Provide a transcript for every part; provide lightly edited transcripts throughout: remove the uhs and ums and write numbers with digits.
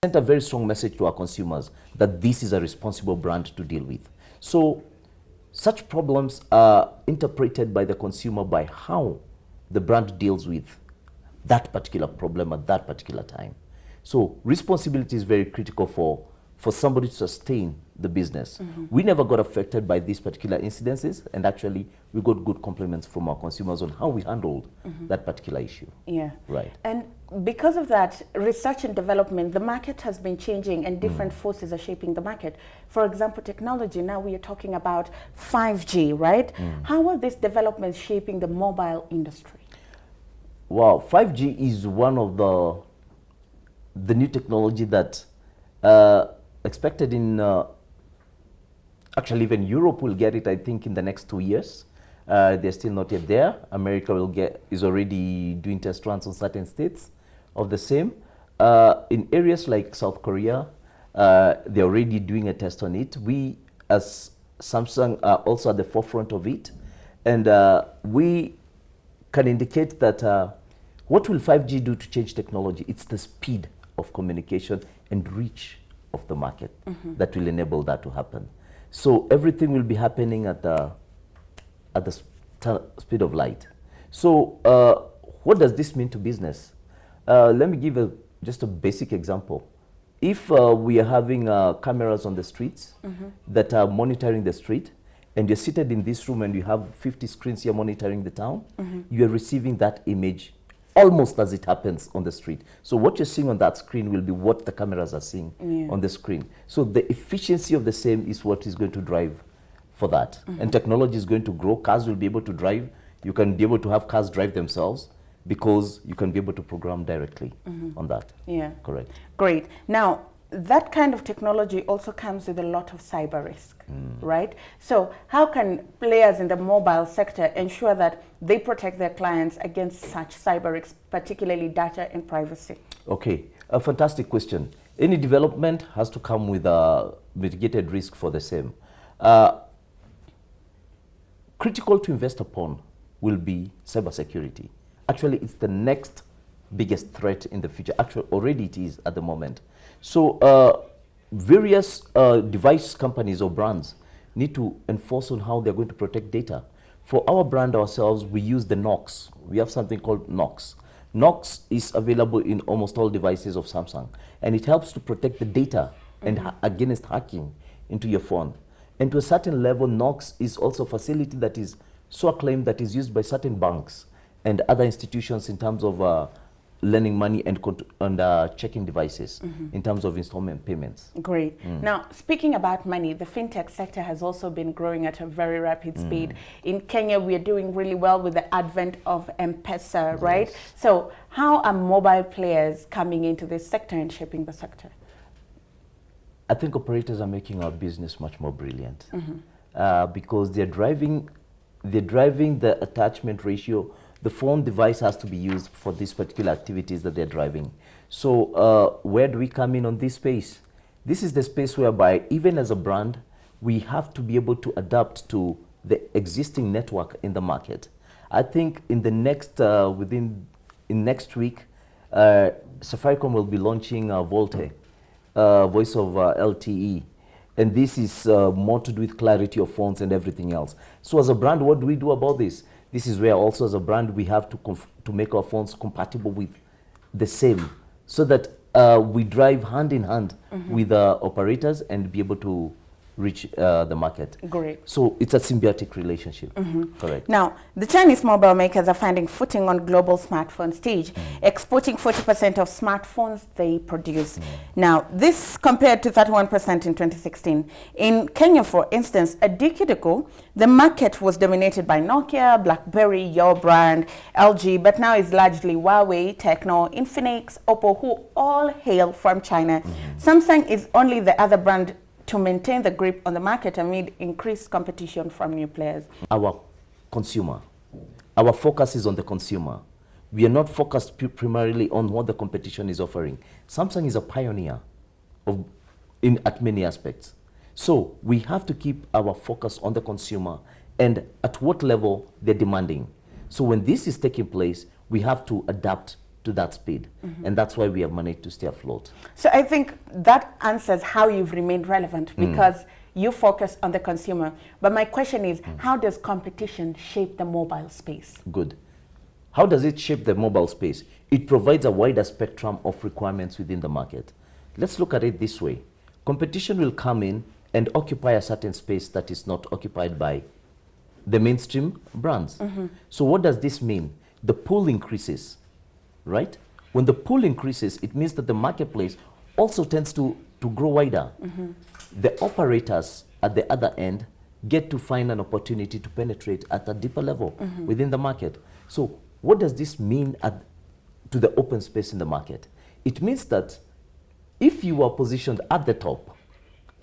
sent a very strong message to our consumers that this is a responsible brand to deal with. So such problems are interpreted by the consumer by how the brand deals with that particular problem at that particular time. So responsibility is very critical for somebody to sustain the business. We never got affected by these particular incidences, and actually we got good compliments from our consumers on how we handled that particular issue. Yeah. Right. And because of that research and development, the market has been changing and different forces are shaping the market. For example, technology, now we are talking about 5G, right? How are these developments shaping the mobile industry? Wow, 5G is one of the new technology that expected in, actually even Europe will get it, I think, in the next 2 years. They're still not yet there. America is already doing test runs on certain states of the same. In areas like South Korea, they're already doing a test on it. We, as Samsung, are also at the forefront of it. And we can indicate that what will 5G do to change technology? It's the speed of communication and reach of the market that will enable that to happen. So everything will be happening at the speed of light. So what does this mean to business? Let me give just a basic example. If we are having cameras on the streets that are monitoring the street, and you're seated in this room and you have 50 screens here monitoring the town, you are receiving that image almost as it happens on the street. So what you're seeing on that screen will be what the cameras are seeing on the screen. So the efficiency of the same is what is going to drive for that. And technology is going to grow. Cars will be able to drive. You can be able to have cars drive themselves because you can be able to program directly on that. Yeah. Correct. Great. Now, that kind of technology also comes with a lot of cyber risk, right? So how can players in the mobile sector ensure that they protect their clients against such cyber risks, particularly data and privacy? Okay, a fantastic question. Any development has to come with a mitigated risk for the same. Critical to invest upon will be cybersecurity. Actually, it's the next biggest threat in the future. Actually, already it is at the moment. So various device companies or brands need to enforce on how they're going to protect data. For our brand ourselves, we use the Knox. We have something called Knox. Knox is available in almost all devices of Samsung, and it helps to protect the data and against hacking into your phone. And to a certain level, Knox is also a facility that is so acclaimed that is used by certain banks and other institutions in terms of lending money and checking devices in terms of installment payments. Great. Now, speaking about money, the fintech sector has also been growing at a very rapid speed. In Kenya, we are doing really well with the advent of M-Pesa, right? Yes. So how are mobile players coming into this sector and shaping the sector? I think operators are making our business much more brilliant because they're driving the attachment ratio. The phone device has to be used for these particular activities that they're driving. So where do we come in on this space? This is the space whereby even as a brand, we have to be able to adapt to the existing network in the market. I think in the next, next week, Safaricom will be launching Volte, Voice of LTE. And this is more to do with clarity of phones and everything else. So as a brand, what do we do about this? This is where also as a brand, we have to make our phones compatible with the same so that we drive hand in hand with operators and be able to reach the market. Great. So it's a symbiotic relationship. Correct. Now, the Chinese mobile makers are finding footing on global smartphone stage, exporting 40% of smartphones they produce. Now, this compared to 31% in 2016. In Kenya, for instance, a decade ago, the market was dominated by Nokia, BlackBerry, your brand, LG, but now it's largely Huawei, Tecno, Infinix, Oppo, who all hail from China. Samsung is only the other brand to maintain the grip on the market amid increased competition from new players. Our consumer, our focus is on the consumer. We are not focused primarily on what the competition is offering. Samsung is a pioneer at many aspects. So we have to keep our focus on the consumer and at what level they're demanding. So when this is taking place, we have to adapt to that speed. And that's why we have managed to stay afloat. So I think that answers how you've remained relevant, because you focus on the consumer. But my question is, how does competition shape the mobile space? Good. How does it shape the mobile space? It provides a wider spectrum of requirements within the market. Let's look at it this way. Competition will come in and occupy a certain space that is not occupied by the mainstream brands. So what does this mean? The pool increases, right? When the pool increases, it means that the marketplace also tends to grow wider. The operators at the other end get to find an opportunity to penetrate at a deeper level within the market. So what does this mean to the open space in the market? It means that if you are positioned at the top,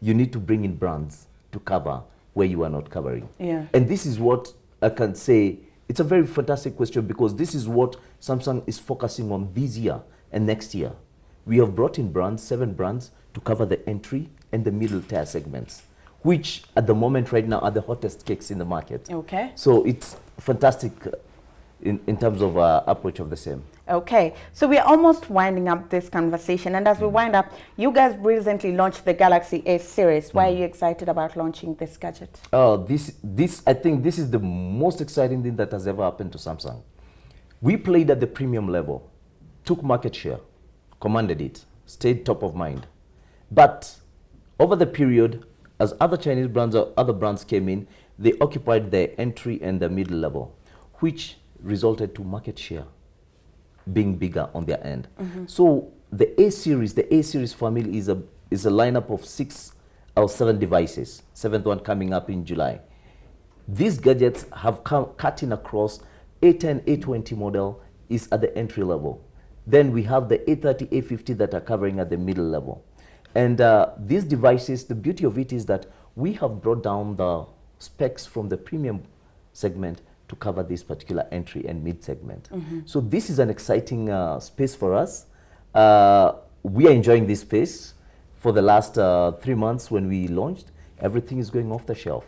you need to bring in brands to cover where you are not covering. Yeah. And this is what I can say. It's a very fantastic question, because this is what Samsung is focusing on this year and next year. We have brought in brands, 7 brands, to cover the entry and the middle tier segments, which at the moment right now are the hottest cakes in the market. Okay. So it's fantastic in terms of approach of the same. Okay, so we're almost winding up this conversation, and as we wind up, you guys recently launched the Galaxy A series. Why are you excited about launching this gadget? I think this is the most exciting thing that has ever happened to Samsung. We played at the premium level, took market share, commanded it, stayed top of mind. But over the period, as other Chinese brands or other brands came in, they occupied the entry and the middle level, which resulted to market share being bigger on their end. So the A series family is a lineup of 6 or 7 devices, 7th one coming up in July. These gadgets have cut in across. A10, A20 model is at the entry level. Then we have the A30, A50 that are covering at the middle level. And these devices, the beauty of it is that we have brought down the specs from the premium segment to cover this particular entry and mid segment. So this is an exciting space for us. We are enjoying this space. For the last 3 months when we launched, everything is going off the shelf.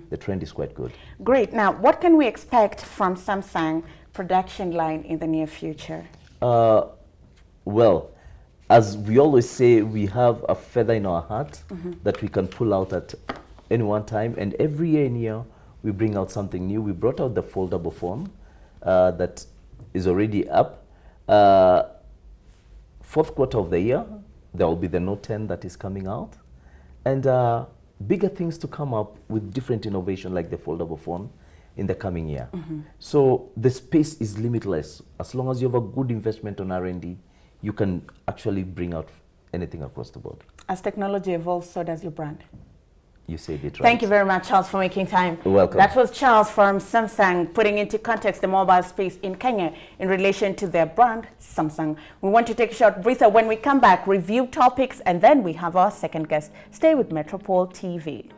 The trend is quite good. Great. Now, what can we expect from Samsung production line in the near future? Well, as we always say, we have a feather in our hat that we can pull out at any one time, and every year we bring out something new. We brought out the foldable phone that is already up. 4th quarter of the year, there will be the Note 10 that is coming out, and bigger things to come up with different innovation like the foldable phone in the coming year. So the space is limitless. As long as you have a good investment on R&D, you can actually bring out anything across the board. As technology evolves, so does your brand. You said it right. Thank you very much, Charles, for making time. You're welcome. That was Charles from Samsung, putting into context the mobile space in Kenya in relation to their brand, Samsung. We want to take a short breather. When we come back, review topics, and then we have our second guest. Stay with Metropole TV.